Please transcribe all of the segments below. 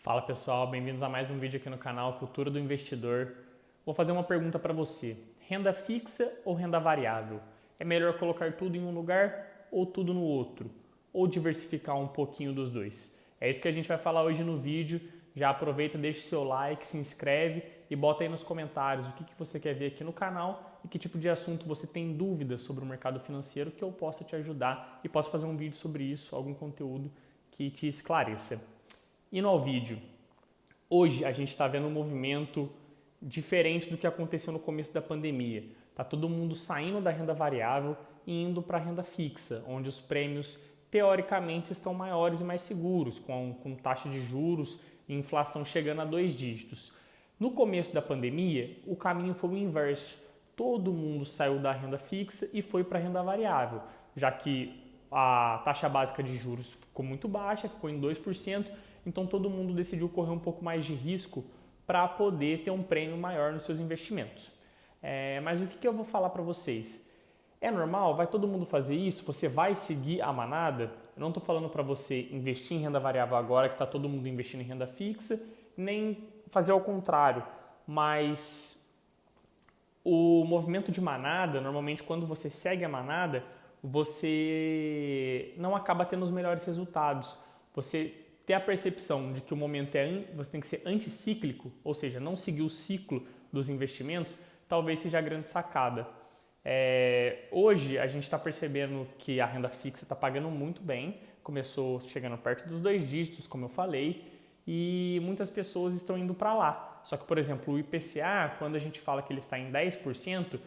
Fala pessoal, bem-vindos a mais um vídeo aqui no canal Cultura do Investidor. Vou fazer uma pergunta para você. Renda fixa ou renda variável? É melhor colocar tudo em um lugar ou tudo no outro? Ou diversificar um pouquinho dos dois? É isso que a gente vai falar hoje no vídeo. Já aproveita, deixa seu like, se inscreve e bota aí nos comentários o que você quer ver aqui no canal e que tipo de assunto você tem dúvidas sobre o mercado financeiro que eu possa te ajudar e posso fazer um vídeo sobre isso, algum conteúdo que te esclareça. Indo ao vídeo, hoje a gente está vendo um movimento diferente do que aconteceu no começo da pandemia. Está todo mundo saindo da renda variável e indo para a renda fixa, onde os prêmios teoricamente estão maiores e mais seguros, com taxa de juros e inflação chegando a 2 dígitos. No começo da pandemia, o caminho foi o inverso. Todo mundo saiu da renda fixa e foi para a renda variável, já que a taxa básica de juros ficou muito baixa, ficou em 2%, então todo mundo decidiu correr um pouco mais de risco para poder ter um prêmio maior nos seus investimentos. Mas o que eu vou falar para vocês? É normal? Vai todo mundo fazer isso? Você vai seguir a manada? Eu não estou falando para você investir em renda variável agora que está todo mundo investindo em renda fixa, nem fazer ao contrário, mas o movimento de manada, normalmente quando você segue a manada, você não acaba tendo os melhores resultados. Você ter a percepção de que o momento você tem que ser anticíclico, ou seja, não seguir o ciclo dos investimentos, talvez seja a grande sacada. Hoje a gente está percebendo que a renda fixa está pagando muito bem, começou chegando perto dos 2 dígitos, como eu falei, e muitas pessoas estão indo para lá. Só que, por exemplo, o IPCA, quando a gente fala que ele está em 10%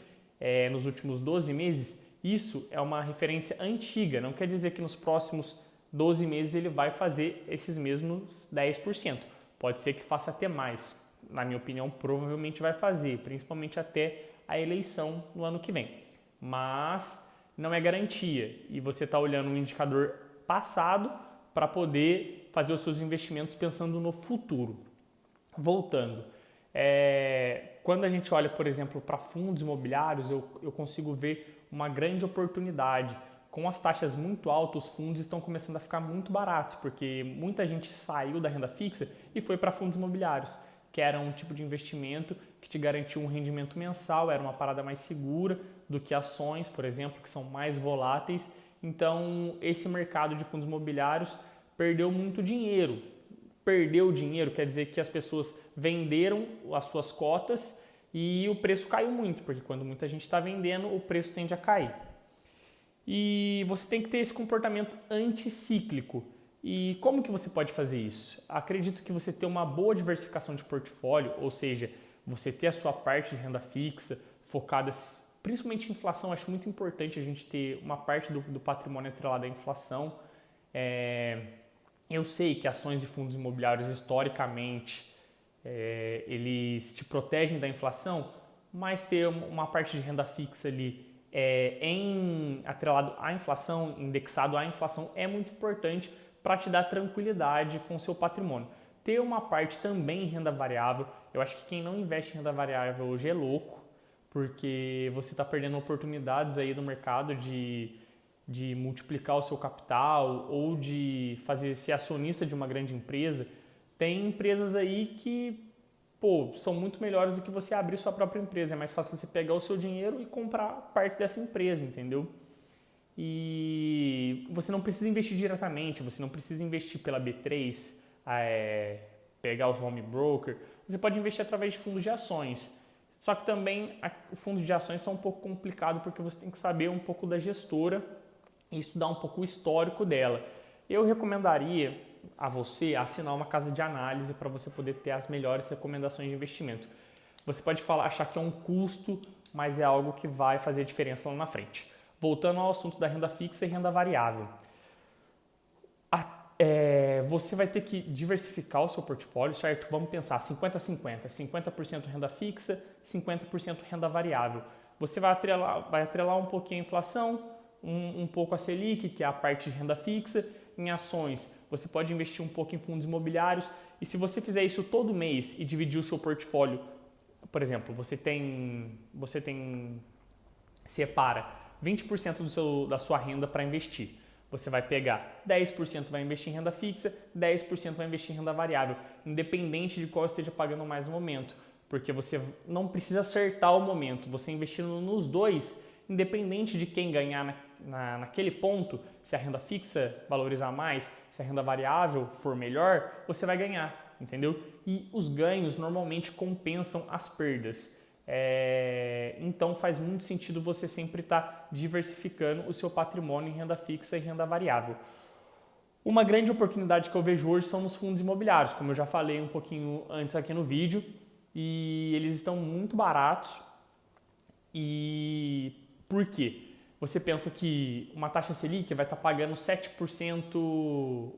nos últimos 12 meses, isso é uma referência antiga, não quer dizer que nos próximos 12 meses ele vai fazer esses mesmos 10%. Pode ser que faça até mais. Na minha opinião, provavelmente vai fazer, principalmente até a eleição no ano que vem. Mas não é garantia e você está olhando um indicador passado para poder fazer os seus investimentos pensando no futuro. Voltando, quando a gente olha, por exemplo, para fundos imobiliários, eu consigo ver uma grande oportunidade. Com as taxas muito altas, os fundos estão começando a ficar muito baratos, porque muita gente saiu da renda fixa e foi para fundos imobiliários, que era um tipo de investimento que te garantia um rendimento mensal, era uma parada mais segura do que ações, por exemplo, que são mais voláteis. Então, esse mercado de fundos imobiliários perdeu muito dinheiro. Perdeu dinheiro quer dizer que as pessoas venderam as suas cotas e o preço caiu muito, porque quando muita gente está vendendo, o preço tende a cair. E você tem que ter esse comportamento anticíclico. E como que você pode fazer isso? Acredito que você ter uma boa diversificação de portfólio, ou seja, você ter a sua parte de renda fixa focada principalmente em inflação. Acho muito importante a gente ter uma parte do patrimônio atrelada à inflação. Eu sei que ações e fundos imobiliários historicamente eles te protegem da inflação, mas ter uma parte de renda fixa ali atrelado à inflação, indexado à inflação, é muito importante para te dar tranquilidade com o seu patrimônio. Ter uma parte também em renda variável, eu acho que quem não investe em renda variável hoje é louco, porque você está perdendo oportunidades aí no mercado de multiplicar o seu capital ou de ser acionista de uma grande empresa. Tem empresas aí que são muito melhores do que você abrir sua própria empresa. É mais fácil você pegar o seu dinheiro e comprar parte dessa empresa, entendeu? E você não precisa investir diretamente, você não precisa investir pela B3, pegar os home broker. Você pode investir através de fundos de ações. Só que também os fundos de ações são um pouco complicados porque você tem que saber um pouco da gestora e estudar um pouco o histórico dela. Eu recomendaria a você assinar uma casa de análise para você poder ter as melhores recomendações de investimento. Você pode achar que é um custo, mas é algo que vai fazer diferença lá na frente. Voltando ao assunto da renda fixa e renda variável. Você vai ter que diversificar o seu portfólio, certo? Vamos pensar 50-50, 50% renda fixa, 50% renda variável. Você vai atrelar um pouquinho a inflação, um pouco a Selic, que é a parte de renda fixa. Em ações, você pode investir um pouco em fundos imobiliários. E se você fizer isso todo mês e dividir o seu portfólio, por exemplo, separa 20% da sua renda para investir. Você vai pegar 10% vai investir em renda fixa, 10% vai investir em renda variável, independente de qual esteja pagando mais no momento, porque você não precisa acertar o momento, você investindo nos dois, independente de quem ganhar naquele ponto, se a renda fixa valorizar mais, se a renda variável for melhor, você vai ganhar, entendeu? E os ganhos normalmente compensam as perdas. Então faz muito sentido você sempre estar diversificando o seu patrimônio em renda fixa e renda variável. Uma grande oportunidade que eu vejo hoje são nos fundos imobiliários, como eu já falei um pouquinho antes aqui no vídeo, e eles estão muito baratos. E por quê? Você pensa que uma taxa Selic vai estar pagando 7%,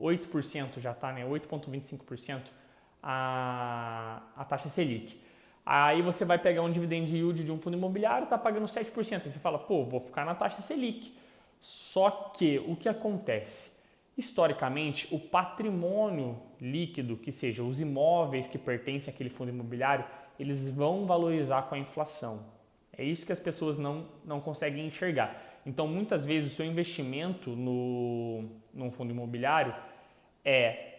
8% já está, né? 8,25% a taxa Selic. Aí você vai pegar um dividend yield de um fundo imobiliário, está pagando 7%. Aí você fala, pô, vou ficar na taxa Selic. Só que o que acontece? Historicamente, o patrimônio líquido, que seja os imóveis que pertencem àquele fundo imobiliário, eles vão valorizar com a inflação. É isso que as pessoas não conseguem enxergar. Então, muitas vezes, o seu investimento num fundo imobiliário é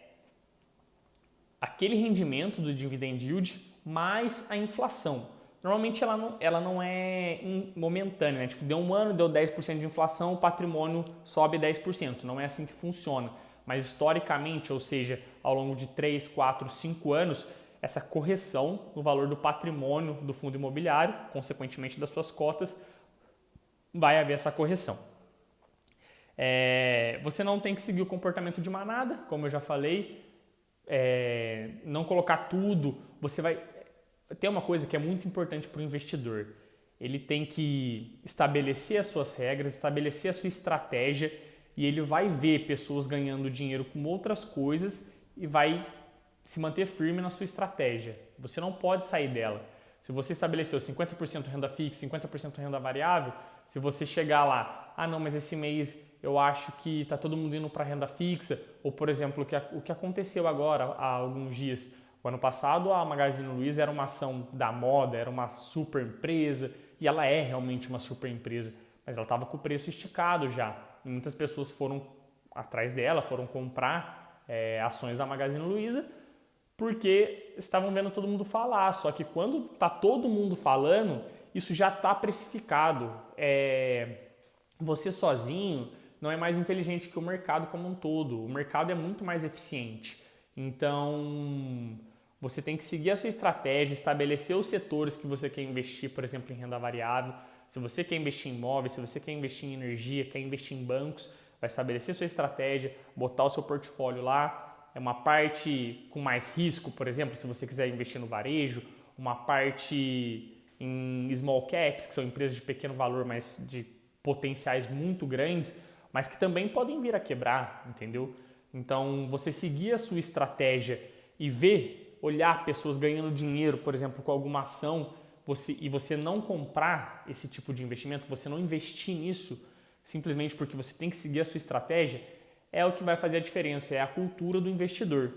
aquele rendimento do dividend yield mais a inflação. Normalmente ela não é momentânea, né? Tipo, deu um ano, deu 10% de inflação, o patrimônio sobe 10%. Não é assim que funciona. Mas historicamente, ou seja, ao longo de 3, 4, 5 anos, essa correção no valor do patrimônio do fundo imobiliário, consequentemente das suas cotas, vai haver essa correção. Você não tem que seguir o comportamento de manada, como eu já falei, não colocar tudo. Você vai ter uma coisa que é muito importante para o investidor. Ele tem que estabelecer as suas regras, estabelecer a sua estratégia e ele vai ver pessoas ganhando dinheiro com outras coisas e vai se manter firme na sua estratégia. Você não pode sair dela. Se você estabeleceu 50% renda fixa, 50% renda variável, se você chegar lá, não, mas esse mês eu acho que está todo mundo indo para renda fixa, ou por exemplo, o que aconteceu agora há alguns dias. O ano passado a Magazine Luiza era uma ação da moda, era uma super empresa, e ela é realmente uma super empresa, mas ela estava com o preço esticado já. E muitas pessoas foram atrás dela, foram comprar ações da Magazine Luiza, porque estavam vendo todo mundo falar. Só que quando está todo mundo falando, isso já está precificado. Você sozinho não é mais inteligente que o mercado como um todo. O mercado é muito mais eficiente. Então, você tem que seguir a sua estratégia, estabelecer os setores que você quer investir, por exemplo, em renda variável. Se você quer investir em imóveis, se você quer investir em energia, quer investir em bancos, vai estabelecer sua estratégia, botar o seu portfólio lá. É uma parte com mais risco, por exemplo, se você quiser investir no varejo, uma parte em small caps, que são empresas de pequeno valor, mas de potenciais muito grandes, mas que também podem vir a quebrar, entendeu? Então, você seguir a sua estratégia e ver, olhar pessoas ganhando dinheiro, por exemplo, com alguma ação, e você não comprar esse tipo de investimento, você não investir nisso, simplesmente porque você tem que seguir a sua estratégia, é o que vai fazer a diferença, é a cultura do investidor.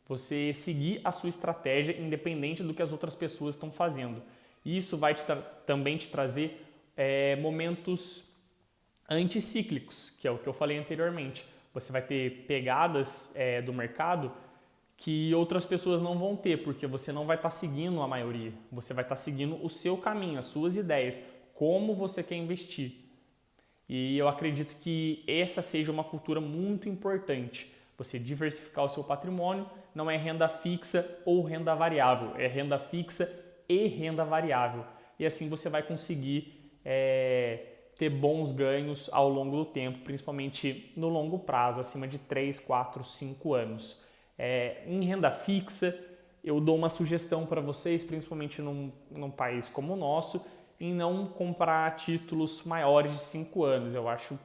Você seguir a sua estratégia independente do que as outras pessoas estão fazendo. E isso vai também te trazer momentos anticíclicos, que é o que eu falei anteriormente. Você vai ter pegadas do mercado que outras pessoas não vão ter, porque você não vai estar seguindo a maioria. Você vai estar seguindo o seu caminho, as suas ideias, como você quer investir. E eu acredito que essa seja uma cultura muito importante. Você diversificar o seu patrimônio, não é renda fixa ou renda variável, é renda fixa e renda variável. E assim você vai conseguir ter bons ganhos ao longo do tempo, principalmente no longo prazo, acima de 3, 4, 5 anos. Em renda fixa, eu dou uma sugestão para vocês, principalmente num país como o nosso, em não comprar títulos maiores de 5 anos. Eu acho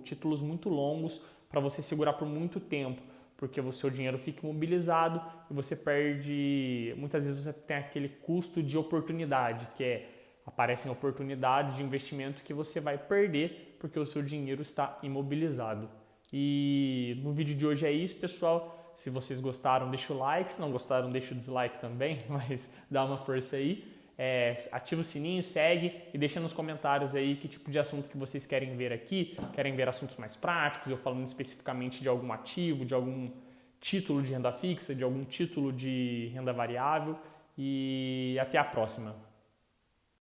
títulos muito longos para você segurar por muito tempo, porque o seu dinheiro fica imobilizado e você perde, muitas vezes você tem aquele custo de oportunidade, que aparecem oportunidades de investimento que você vai perder porque o seu dinheiro está imobilizado. E no vídeo de hoje é isso, pessoal. Se vocês gostaram, deixa o like. Se não gostaram, deixa o dislike também, mas dá uma força aí. ativa o sininho, segue e deixa nos comentários aí que tipo de assunto que vocês querem ver aqui. Querem ver assuntos mais práticos, eu falando especificamente de algum ativo, de algum título de renda fixa, de algum título de renda variável. E até a próxima.